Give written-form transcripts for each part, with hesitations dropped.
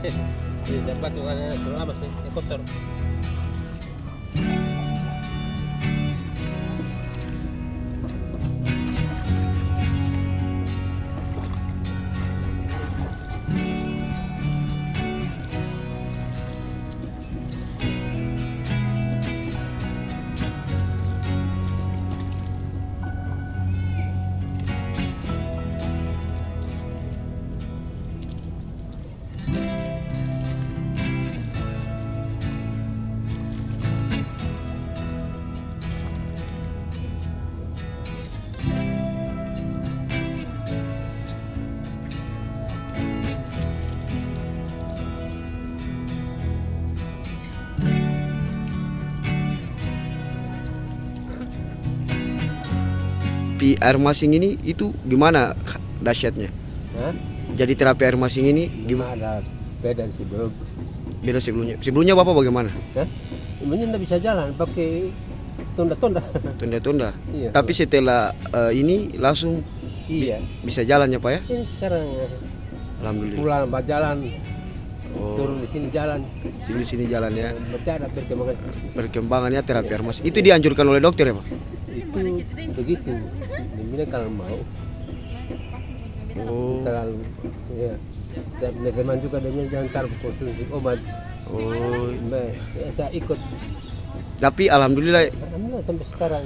Dapat tuh ada lama sih kotor. Di air masing ini itu gimana dahsyatnya? Hah? Jadi terapi air masing ini gimana? Ada beda sih bro. Beda sebelumnya. Sebelumnya Bapak bagaimana? Hah? Ini nggak bisa jalan pakai tunda-tunda. Tunda-tunda. Iya. Tapi setelah ini langsung Iya. bisa jalan ya Pak ya? Ini sekarang Alhamdulillah. pulang berjalan, Oh, turun di sini jalan. sini jalan ya. Berarti ada perkembangan. Perkembangannya terapi air masing. Itu dianjurkan oleh dokter ya Pak? Itu begitu. Dia kalau mau Oh. terlalu ya. Dan teman juga dia bilang jangan terlalu konsumsi obat. Oh. Ya, saya ikut. Tapi alhamdulillah Alhamdulillah sampai sekarang.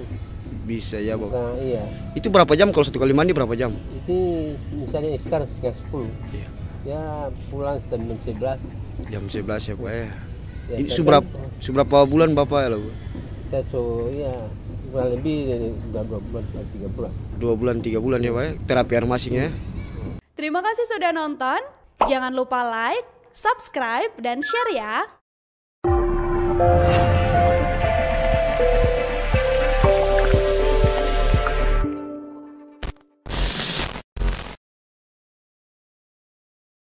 bisa ya Pak. Nah, iya. Itu berapa jam kalau satu kali mandi berapa jam? Itu misalnya sekarang setengah 10. Iya. Ya pulang jam 11. Jam 11 ya Pak ya. Ya, Ini kadang seberapa bulan Bapak ya Pak? kita ya kurang lebih dari 2 bulan 3 bulan. 2 bulan 3 bulan ya Pak ya. Terapi air masing ya. Terima kasih sudah nonton. Jangan lupa like, subscribe, dan share ya.